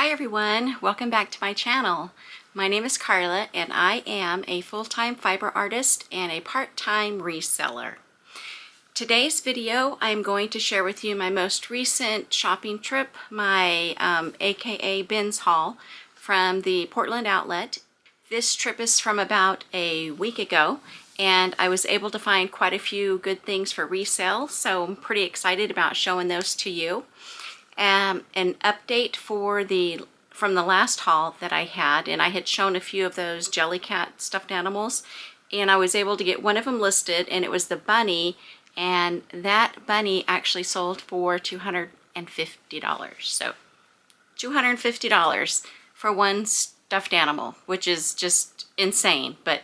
Hi everyone, welcome back to my channel. My name is Carla and I am a full-time fiber artist and a part-time reseller. Today's video I'm going to share with you my most recent shopping trip, my aka bins haul from the Portland outlet. This trip is from about a week ago and I was able to find quite a few good things for resale, so I'm pretty excited about showing those to you. An update from the last haul that I had, and I had shown a few of those Jellycat stuffed animals, and I was able to get one of them listed, and it was the bunny, and that bunny actually sold for $250. So $250 for one stuffed animal, which is just insane. But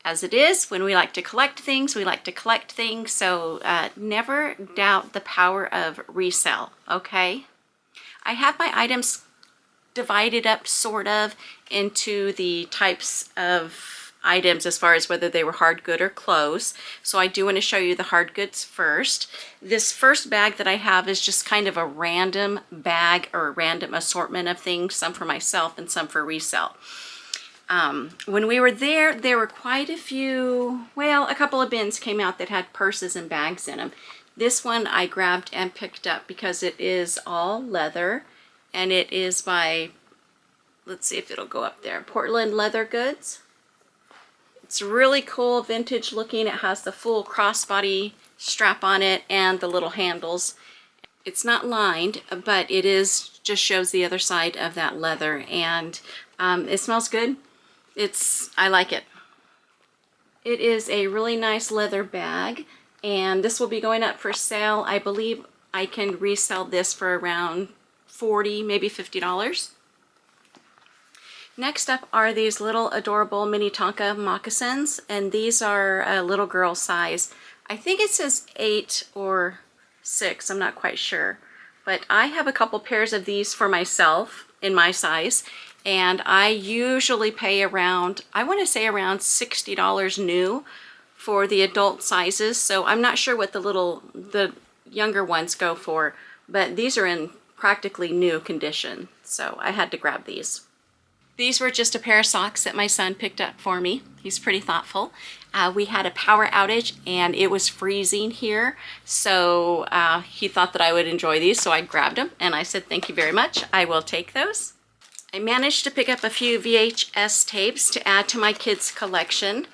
as it is, when we like to collect things, we like to collect things. So never doubt the power of resell, okay? I have my items divided up sort of into the types of items as far as whether they were hard good or clothes. So I do want to show you the hard goods first. This first bag that I have is just kind of a random bag or a random assortment of things, some for myself and some for resale. When we were there were quite a few, well, a couple of bins came out that had purses and bags in them. This one I grabbed and picked up because it is all leather and it is by, let's see if it'll go up there, Portland Leather Goods. It's really cool, vintage looking. It has the full crossbody strap on it and the little handles. It's not lined, but it is, just shows the other side of that leather, and it smells good. I like it. It is a really nice leather bag, and this will be going up for sale. I believe I can resell this for around $40, maybe $50. Next up are these little adorable mini Tonka moccasins, and these are a little girl size. I think it says 8 or 6, I'm not quite sure. But I have a couple pairs of these for myself in my size, and I usually pay around, I want to say around $60 new for the adult sizes. So I'm not sure what the younger ones go for, but these are in practically new condition. So I had to grab these. These were just a pair of socks that my son picked up for me. He's pretty thoughtful. We had a power outage and it was freezing here, so he thought that I would enjoy these, so I grabbed them and I said thank you very much, I will take those. I managed to pick up a few VHS tapes to add to my kids' collection.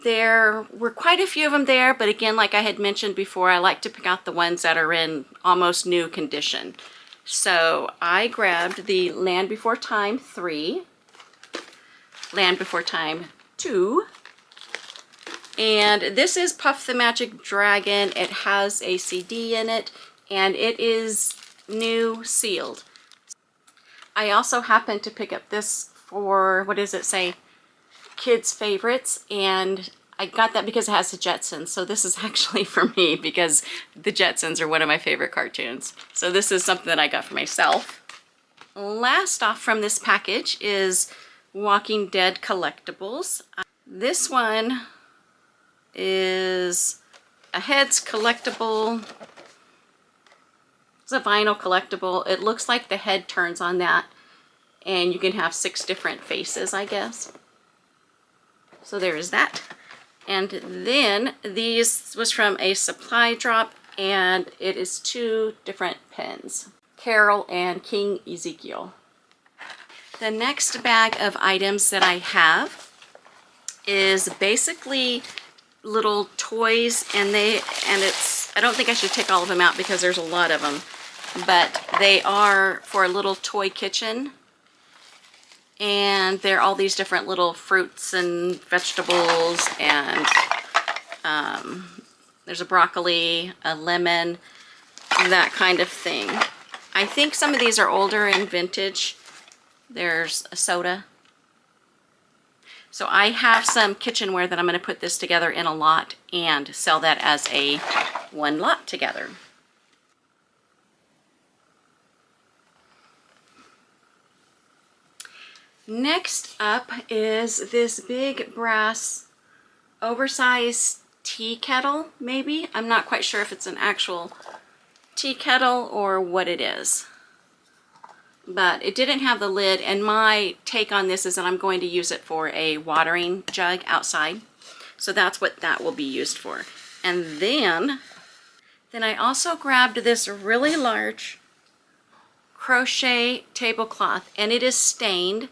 There were quite a few of them there, but again, like I had mentioned before, I like to pick out the ones that are in almost new condition. So I grabbed the Land Before Time 3, Land Before Time 2, and this is Puff the Magic Dragon. It has a CD in it, and it is new sealed. I also happened to pick up this for, what does it say, Kids Favorites, and I got that because it has the Jetsons. So this is actually for me because the Jetsons are one of my favorite cartoons. So this is something that I got for myself. Last off from this package is Walking Dead collectibles. This one is a Heads collectible. It's a vinyl collectible. It looks like the head turns on that, and you can have 6 different faces, I guess. So there is that. And then these was from a supply drop, and it is 2 different pens, Carol and King Ezekiel. The next bag of items that I have is basically little toys, and it's, I don't think I should take all of them out because there's a lot of them, but they are for a little toy kitchen, and they're all these different little fruits and vegetables, and there's a broccoli, a lemon, that kind of thing. I think some of these are older and vintage. There's a soda. So I have some kitchenware that I'm going to put this together in a lot and sell that as a one lot together. Next up is this big brass oversized tea kettle, maybe. I'm not quite sure if it's an actual tea kettle or what it is. but it didn't have the lid, and my take on this is that I'm going to use it for a watering jug outside. So that's what that will be used for. And then I also grabbed this really large crochet tablecloth, and it is stained,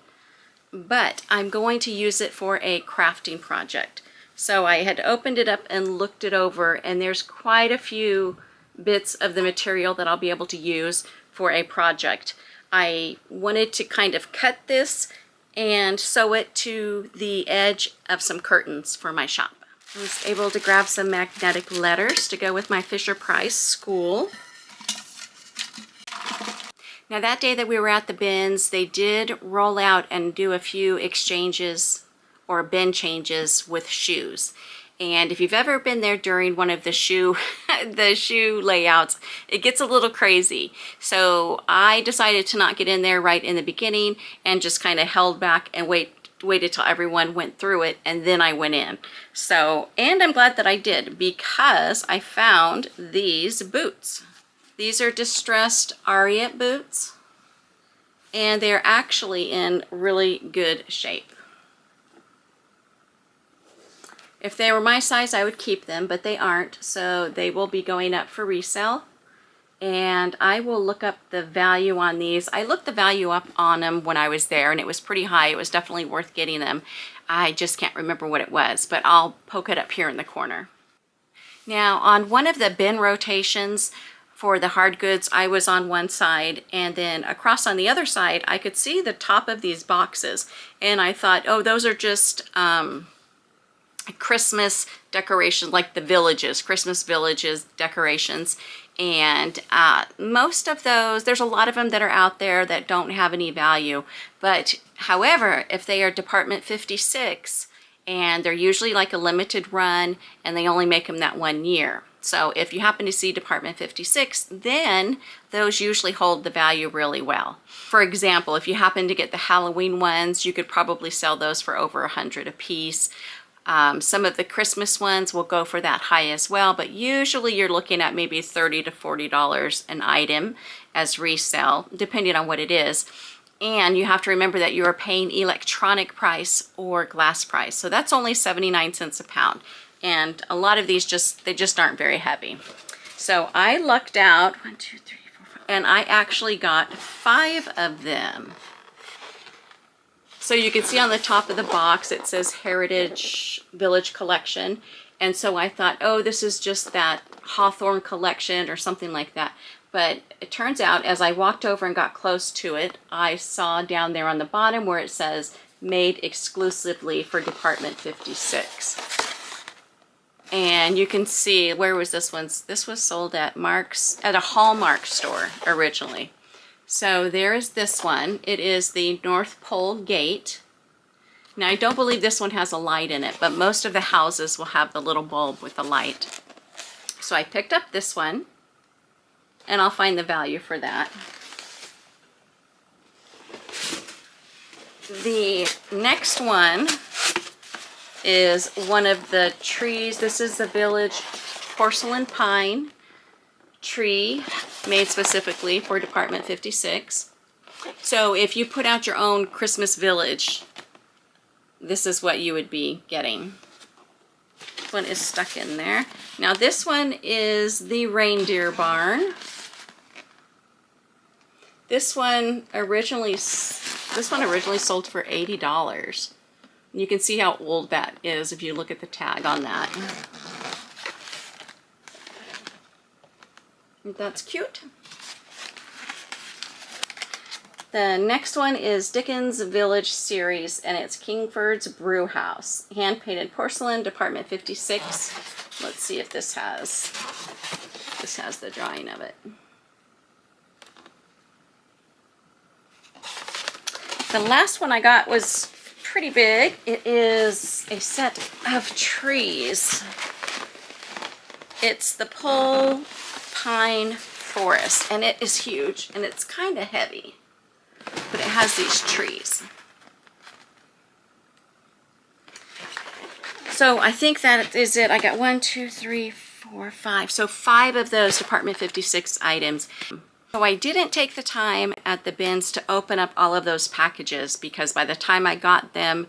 but I'm going to use it for a crafting project. So I had opened it up and looked it over, and there's quite a few bits of the material that I'll be able to use for a project. I wanted to kind of cut this and sew it to the edge of some curtains for my shop. I was able to grab some magnetic letters to go with my Fisher-Price school. Now that day that we were at the bins, they did roll out and do a few exchanges or bin changes with shoes. And if you've ever been there during one of the shoe layouts, it gets a little crazy. So I decided to not get in there right in the beginning and just kind of held back and waited till everyone went through it, and then I went in. So, and I'm glad that I did, because I found these boots. These are distressed Ariat boots, and they're actually in really good shape. If they were my size, I would keep them, but they aren't, so they will be going up for resale. And I will look up the value on these. I looked the value up on them when I was there, and it was pretty high. It was definitely worth getting them. I just can't remember what it was, but I'll poke it up here in the corner. Now, on one of the bin rotations for the hard goods, I was on one side, and then across on the other side, I could see the top of these boxes. And I thought, oh, those are just Christmas decorations, like the villages, Christmas villages decorations. And most of those, there's a lot of them that are out there that don't have any value. But however, if they are Department 56, and they're usually like a limited run, and they only make them that 1 year. So if you happen to see Department 56, then those usually hold the value really well. For example, if you happen to get the Halloween ones, you could probably sell those for over $100 a piece. Some of the Christmas ones will go for that high as well, but usually you're looking at maybe $30 to $40 an item as resell, depending on what it is. And you have to remember that you are paying electronic price or glass price. So that's only 79 cents a pound. And a lot of these they just aren't very heavy. So I lucked out, 1, 2, 3, 4, 5, and I actually got 5 of them. So you can see on the top of the box, it says Heritage Village Collection. And so I thought, oh, this is just that Hawthorne collection or something like that. But it turns out, as I walked over and got close to it, I saw down there on the bottom where it says, made exclusively for Department 56. And you can see, where was this one? This was sold at a Hallmark store originally. So there is this one. It is the North Pole Gate. Now I don't believe this one has a light in it, but most of the houses will have the little bulb with the light. So I picked up this one, and I'll find the value for that. The next one is one of the trees. This is the Village Porcelain Pine tree, made specifically for Department 56. So if you put out your own Christmas village, this is what you would be getting. This one is stuck in there. Now this one is the reindeer barn. This one originally sold for $80. You can see how old that is if you look at the tag on that. That's cute. The next one is Dickens Village Series, and it's Kingford's Brew House. Hand-painted porcelain, Department 56. Let's see if this has the drawing of it. The last one I got was pretty big. It is a set of trees. It's the Pole Pine Forest, and it is huge, and it's kind of heavy, but it has these trees. So I think that is it. I got 1, 2, 3, 4, 5. So 5 of those Department 56 items. So I didn't take the time at the bins to open up all of those packages because by the time I got them,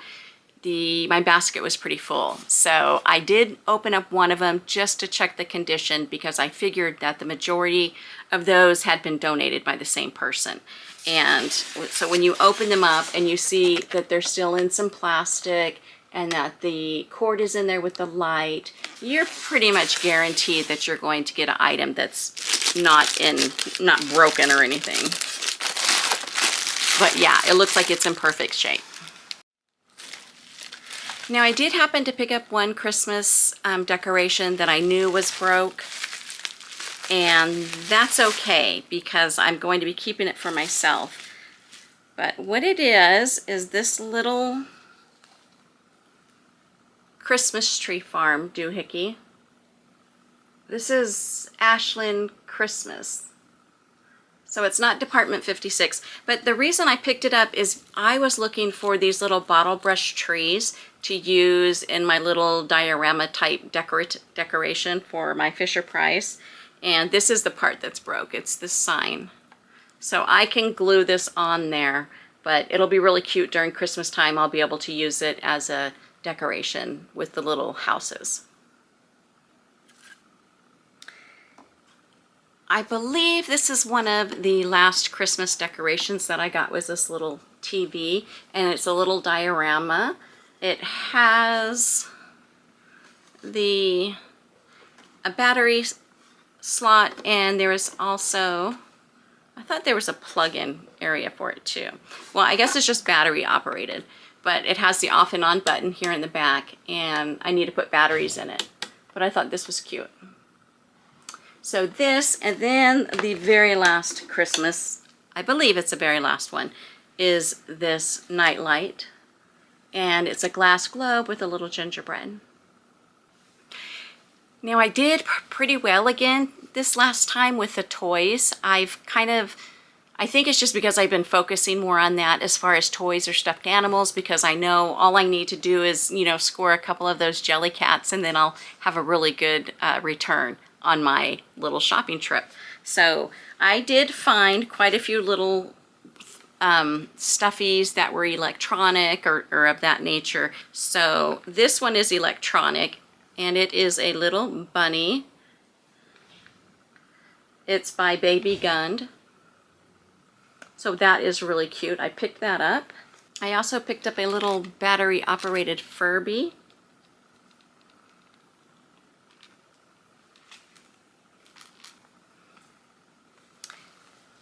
my basket was pretty full. So I did open up one of them just to check the condition because I figured that the majority of those had been donated by the same person. And so when you open them up and you see that they're still in some plastic and that the cord is in there with the light, you're pretty much guaranteed that you're going to get an item that's not broken or anything. But yeah, it looks like it's in perfect shape. Now I did happen to pick up one Christmas decoration that I knew was broke, and that's okay because I'm going to be keeping it for myself. But what it is this little Christmas tree farm doohickey. This is Ashland Christmas. So it's not Department 56, but the reason I picked it up is I was looking for these little bottle brush trees to use in my little diorama type decoration for my Fisher Price. And this is the part that's broke. It's this sign. So I can glue this on there, but it'll be really cute during Christmas time. I'll be able to use it as a decoration with the little houses. I believe this is one of the last Christmas decorations that I got, was this little TV, and it's a little diorama. It has a battery slot, and there is also, I thought there was a plug-in area for it too. Well, I guess it's just battery operated, but it has the off and on button here in the back, and I need to put batteries in it. But I thought this was cute. So this, and then the very last Christmas, I believe it's the very last one, is this night light. And it's a glass globe with a little gingerbread. Now I did pretty well again this last time with the toys. I think it's just because I've been focusing more on that as far as toys or stuffed animals, because I know all I need to do is, score a couple of those jelly cats and then I'll have a really good return on my little shopping trip. So I did find quite a few little stuffies that were electronic or of that nature. So this one is electronic, and it is a little bunny. It's by Baby Gund. So that is really cute. I picked that up. I also picked up a little battery operated Furby.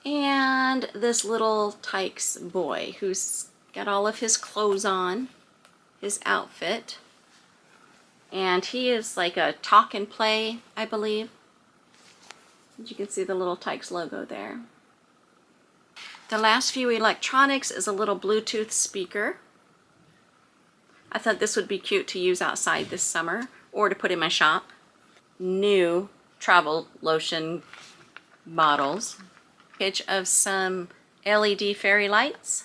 And this little Tykes boy who's got all of his clothes on, his outfit. And he is like a talk and play, I believe. As you can see the little Tykes logo there. The last few electronics is a little Bluetooth speaker. I thought this would be cute to use outside this summer or to put in my shop. New travel lotion bottles. Of some LED fairy lights.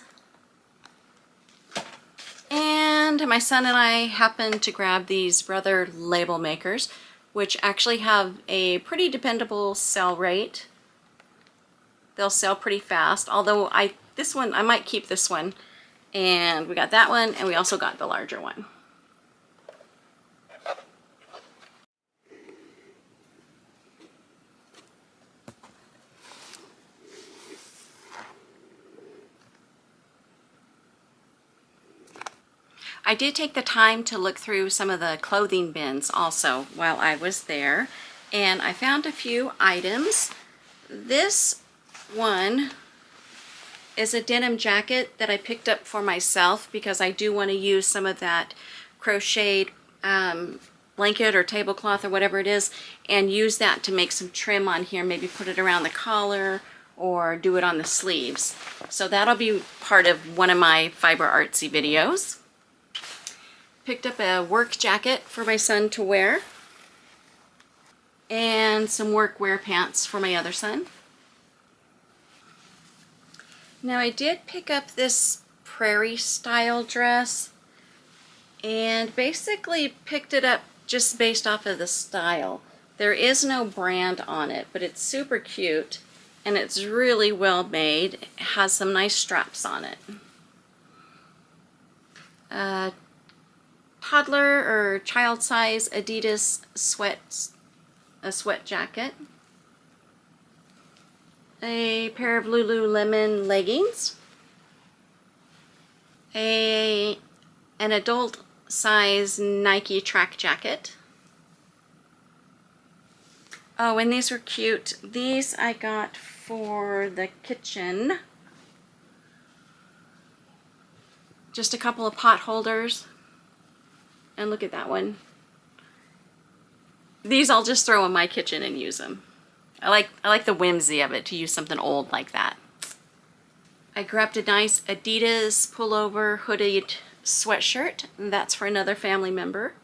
And my son and I happened to grab these Brother label makers, which actually have a pretty dependable sell rate. They'll sell pretty fast, although I might keep this one. And we got that one, and we also got the larger one. I did take the time to look through some of the clothing bins also while I was there, and I found a few items. This one is a denim jacket that I picked up for myself because I do want to use some of that crocheted blanket or tablecloth or whatever it is, and use that to make some trim on here, maybe put it around the collar or do it on the sleeves. So that'll be part of one of my fiber artsy videos. Picked up a work jacket for my son to wear, and some workwear pants for my other son. Now I did pick up this prairie style dress, and basically picked it up just based off of the style. There is no brand on it, but it's super cute, and it's really well made. It has some nice straps on it. Toddler or child size Adidas sweat jacket. A pair of Lululemon leggings. An adult size Nike track jacket. Oh, and these were cute. These I got for the kitchen. Just a couple of pot holders. And look at that one. These I'll just throw in my kitchen and use them. I like the whimsy of it to use something old like that. I grabbed a nice Adidas pullover hooded sweatshirt. And that's for another family member.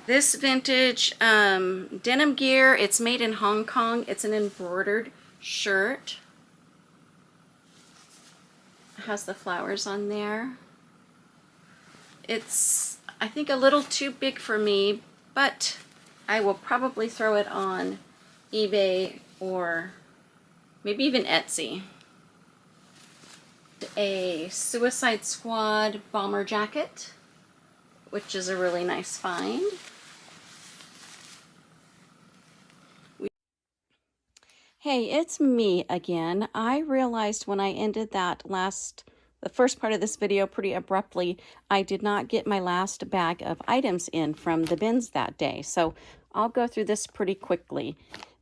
This vintage denim gear, it's made in Hong Kong. It's an embroidered shirt. It has the flowers on there. It's, I think, a little too big for me, but I will probably throw it on eBay or maybe even Etsy. A Suicide Squad bomber jacket, which is a really nice find. Hey, it's me again. I realized when I ended the first part of this video pretty abruptly, I did not get my last bag of items in from the bins that day. So I'll go through this pretty quickly.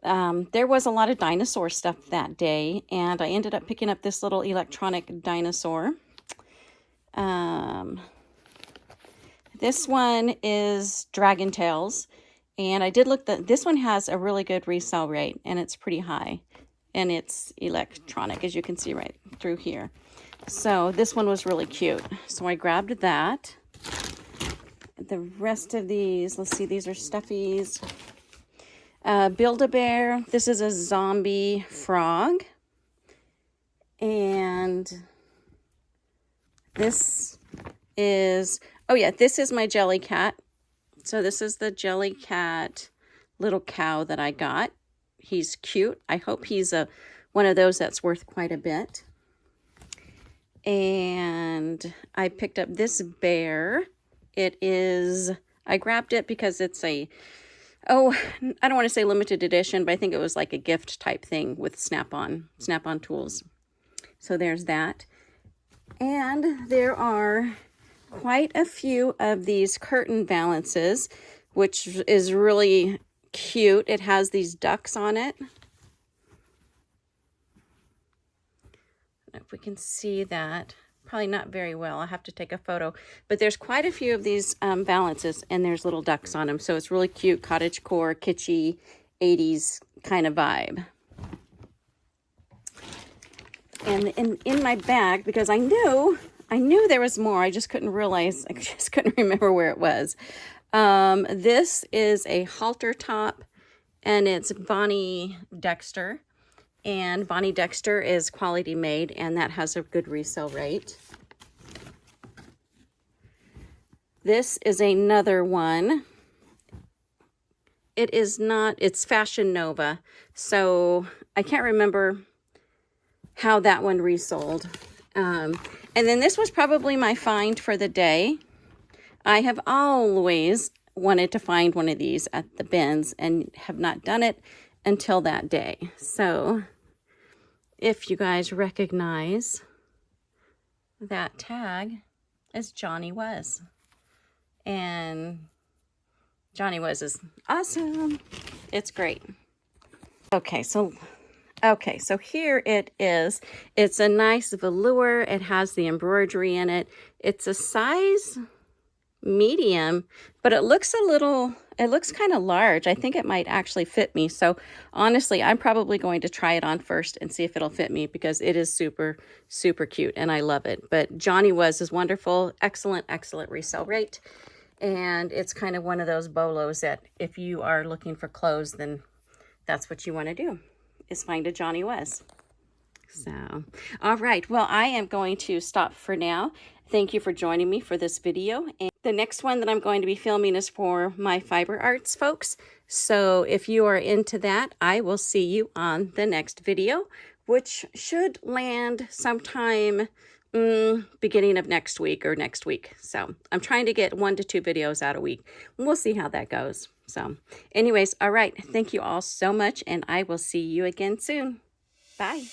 There was a lot of dinosaur stuff that day, and I ended up picking up this little electronic dinosaur. This one is Dragon Tales. And I did look this one has a really good resale rate, and it's pretty high, and it's electronic, as you can see right through here. So this one was really cute. So I grabbed that. The rest of these, let's see, these are stuffies. Build-A-Bear. This is a zombie frog. And this is, oh yeah, this is my jelly cat. So this is the jelly cat little cow that I got. He's cute. I hope he's one of those that's worth quite a bit. And I picked up this bear. It is, I grabbed it because it's I don't want to say limited edition, but I think it was like a gift type thing with Snap-on tools. So there's that. And there are quite a few of these curtain valances, which is really cute. It has these ducks on it. If we can see that, probably not very well. I'll have to take a photo. But there's quite a few of these valances, and there's little ducks on them. So it's really cute, cottagecore, kitschy, 80s kind of vibe. And in my bag, because I knew there was more. I just couldn't realize. I just couldn't remember where it was. This is a halter top, and it's Bonnie Dexter. And Bonnie Dexter is quality made, and that has a good resale rate. This is another one. It is not, it's Fashion Nova. So I can't remember how that one resold. And then this was probably my find for the day. I have always wanted to find one of these at the bins and have not done it until that day. So if you guys recognize that tag, is Johnny Was. And Johnny Was is awesome. It's great. Okay, so here it is. It's a nice velour. It has the embroidery in it. It's a size medium, but it looks kind of large. I think it might actually fit me. So honestly, I'm probably going to try it on first and see if it'll fit me, because it is super, super cute and I love it. But Johnny Was is wonderful. Excellent, excellent resale rate. And it's kind of one of those BOLOs that if you are looking for clothes, then that's what you want to do, is find a Johnny Was. So, all right. Well, I am going to stop for now. Thank you for joining me for this video. And the next one that I'm going to be filming is for my fiber arts folks. So if you are into that, I will see you on the next video, which should land sometime beginning of next week or next week. So I'm trying to get 1 to 2 videos out a week. We'll see how that goes. So anyways, all right. Thank you all so much, and I will see you again soon. Bye.